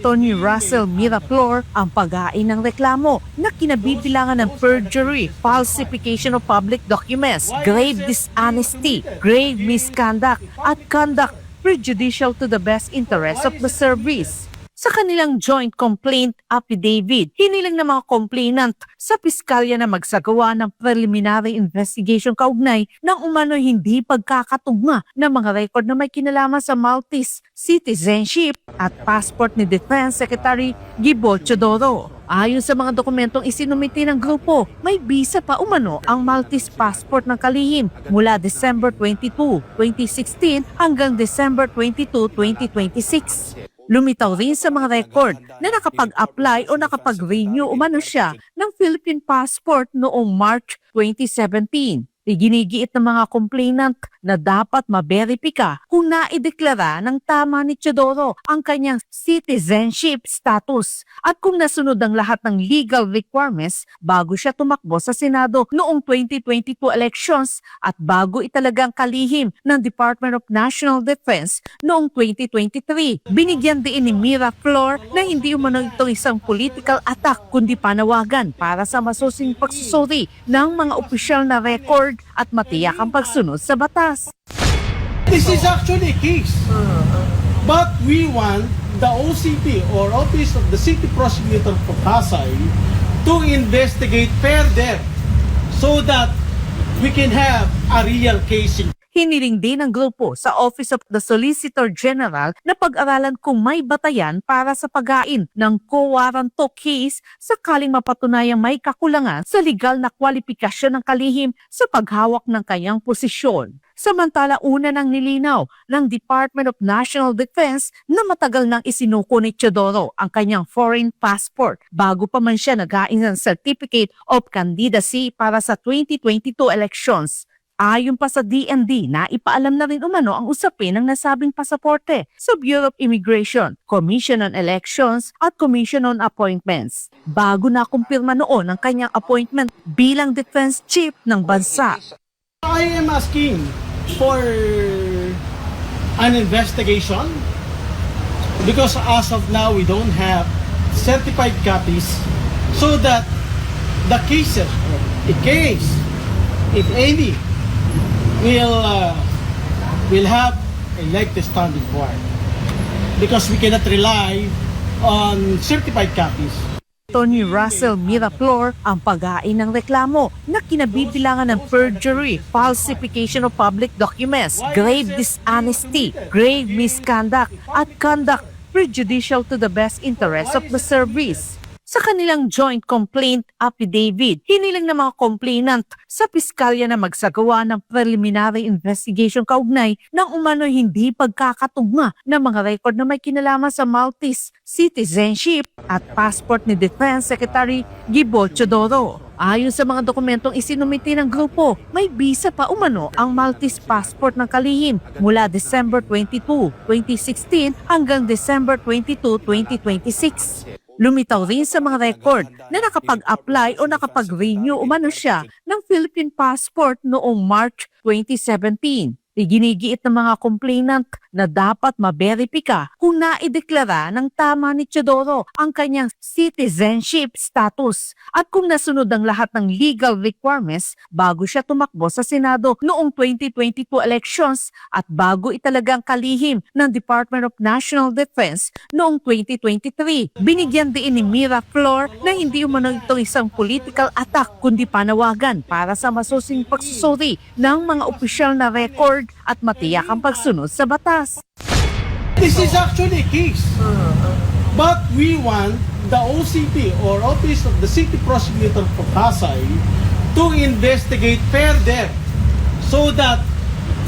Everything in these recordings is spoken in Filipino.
Tony Russell Miraflor ang pag-ain ng reklamo na kinabibilangan ng perjury, falsification of public documents, grave dishonesty, grave misconduct, at conduct prejudicial to the best interest of the service. Sa kanilang joint complaint affidavit, hiniling ng mga complainant sa piskalya na magsagawa ng preliminary investigation kaugnay ng umano'y hindi pagkakatugma ng mga record na may kinalaman sa Maltese citizenship at passport ni Defense Secretary Gibo Teodoro. Ayon sa mga dokumentong isinumiti ng grupo, may visa pa umano ang Maltese passport ng kalihim mula December 22, 2016 hanggang December 22, 2026. Lumitaw rin sa mga record na nakapag-apply o nakapag-renew umano siya ng Philippine passport noong March 2017. Iginigiit ng mga complainant na dapat maberipika kung naideklara ng tama ni Teodoro ang kanyang citizenship status at kung nasunod ang lahat ng legal requirements bago siya tumakbo sa Senado noong 2022 elections at bago italagang kalihim ng Department of National Defense noong 2023. Binigyan din ni Miraflor na hindi umano ito isang political attack kundi panawagan para sa masusing pagsusuri ng mga opisyal na record at matiyak ang pagsunod sa batas. This is actually a case. But we want the OCP or Office of the City Prosecutor for Pasay to investigate further so that we can have a real case. Hiniling din ng grupo sa Office of the Solicitor General na pag-aralan kung may batayan para sa pag-ain ng co-warranto case sakaling mapatunayang may kakulangan sa legal na kwalifikasyon ng kalihim sa paghawak ng kanyang posisyon. Samantala una nang nilinaw ng Department of National Defense na matagal nang isinuko ni Teodoro ang kanyang foreign passport bago pa man siya nag-ain ng Certificate of Candidacy para sa 2022 elections. Ayon pa sa DND na ipaalam na rin umano ang usapin ng nasabing pasaporte sa Bureau of Immigration, Commission on Elections at Commission on Appointments bago na kumpirma noon ang kanyang appointment bilang defense chief ng bansa. I am asking for an investigation because as of now we don't have certified copies so that the cases, a case, if any, will have a leg to stand in court because we cannot rely on certified copies. Tony Russell Miraflor ang pag-ain ng reklamo na kinabibilangan ng perjury, falsification of public documents, grave dishonesty, grave misconduct, at conduct prejudicial to the best interest of the service. Sa kanilang joint complaint affidavit, hiniling ng mga complainant sa piskalya na magsagawa ng preliminary investigation kaugnay ng umano'y hindi pagkakatugma ng mga record na may kinalaman sa Maltese citizenship at passport ni Defense Secretary Gibo Teodoro. Ayon sa mga dokumentong isinumiti ng grupo, may visa pa umano ang Maltese passport ng kalihim mula December 22, 2016 hanggang December 22, 2026. Lumitaw rin sa mga record na nakapag-apply o nakapag-renew umano siya ng Philippine passport noong March 2017. Iginigiit ng mga complainant na dapat maberipika kung naideklara ng tama ni Teodoro ang kanyang citizenship status at kung nasunod ang lahat ng legal requirements bago siya tumakbo sa Senado noong 2022 elections at bago italagang kalihim ng Department of National Defense noong 2023. Binigyan din ni Miraflor na hindi umano ito isang political attack kundi panawagan para sa masusing pagsusuri ng mga opisyal na record at matiyak ang pagsunod sa batas. This is actually a case. But we want the OCP or Office of the City Prosecutor for Pasay to investigate further so that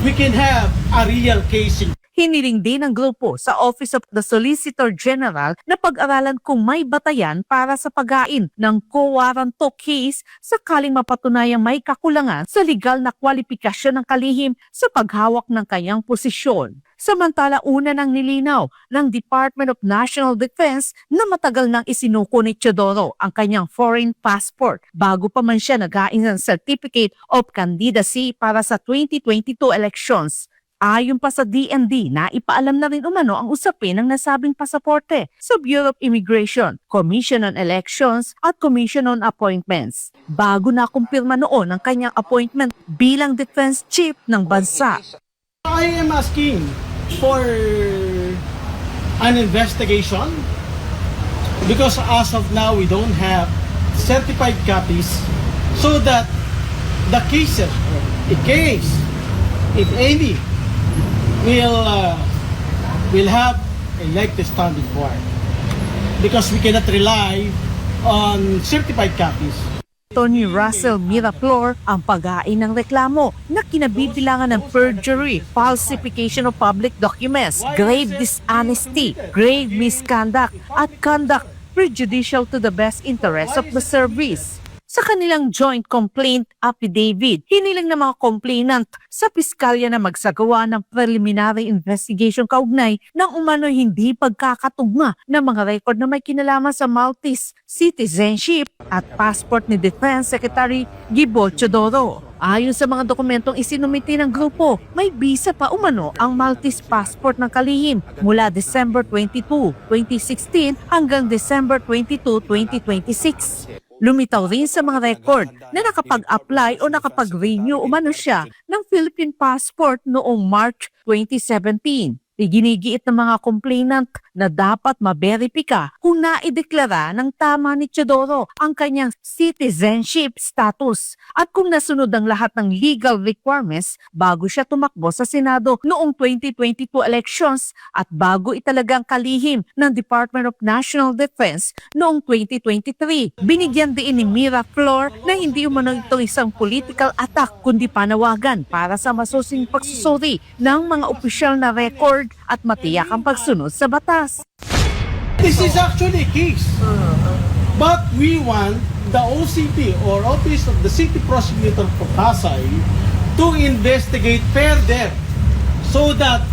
we can have a real case. Hiniling din ng grupo sa Office of the Solicitor General na pag-aralan kung may batayan para sa pag-ain ng co-warranto case sakaling mapatunayang may kakulangan sa legal na kwalifikasyon ng kalihim sa paghawak ng kanyang posisyon. Samantala una nang nilinaw ng Department of National Defense na matagal nang isinuko ni Teodoro ang kanyang foreign passport bago pa man siya nag-ain ng Certificate of Candidacy para sa 2022 elections. Ayon pa sa DND na ipaalam na rin umano ang usapin ng nasabing pasaporte sa Bureau of Immigration, Commission on Elections at Commission on Appointments bago na kumpirma noon ang kanyang appointment bilang Defense Chief ng bansa. I am asking for an investigation because as of now we don't have certified copies so that the cases, a case, if any, will have a leg to stand in court because we cannot rely on certified copies. Tony Russell Miraflor ang pag-ain ng reklamo na kinabibilangan ng perjury, falsification of public documents, grave dishonesty, grave misconduct at conduct prejudicial to the best interest of the service. Sa kanilang joint complaint affidavit, hiniling ng mga complainant sa piskalya na magsagawa ng preliminary investigation kaugnay ng umano'y hindi pagkakatugma ng mga record na may kinalaman sa Maltese citizenship at passport ni Defense Secretary Gibol Teodoro. Ayon sa mga dokumentong isinumiti ng grupo, may visa pa umano ang Maltese passport ng kalihim mula December 22, 2016 hanggang December 22, 2026. Lumitaw rin sa mga record na nakapag-apply o nakapag-renew umano siya ng Philippine passport noong March 2017. Iginigiit ng mga complainant na dapat maberipika kung naideklara ng tama ni Teodoro ang kanyang citizenship status at kung nasunod ang lahat ng legal requirements bago siya tumakbo sa Senado noong 2022 elections at bago italagang kalihim ng Department of National Defense noong 2023. Binigyan din ni Miraflor na hindi umano ito isang political attack kundi panawagan para sa masusing pagsusuri ng mga opisyal na record at matiyak ang pagsunod sa batas. This is actually a case. But we want the OCP or Office of the City Prosecutor for Pasay to investigate further so that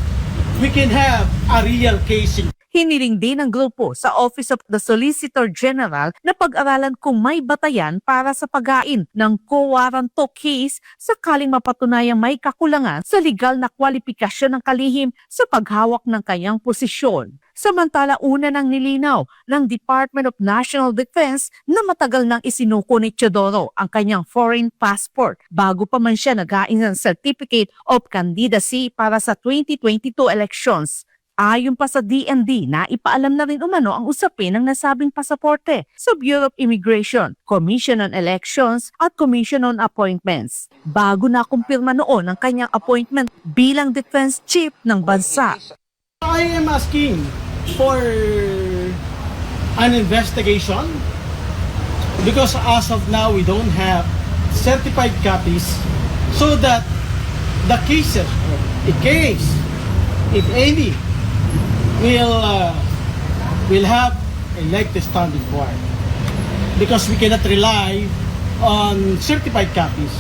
we can have a real case. Hiniling din ng grupo sa Office of the Solicitor General na pag-aralan kung may batayan para sa paghain ng co-warranto case sakaling mapatunayang may kakulangan sa legal na kwalifikasyon ng kalihim sa paghawak ng kanyang posisyon. Samantala una nang nilinaw ng Department of National Defense na matagal nang isinuko ni Teodoro ang kanyang foreign passport bago pa man siya naghain ng Certificate of Candidacy para sa 2022 elections. Ayon pa sa DND na ipaalam na rin umano ang usapin ng nasabing pasaporte sa Bureau of Immigration, Commission on Elections at Commission on Appointments bago na kumpirma noon ang kanyang appointment bilang Defense Chief ng bansa. I am asking for an investigation because as of now we don't have certified copies so that the cases, a case, if any, will have a leg to stand in court because we cannot rely on certified copies.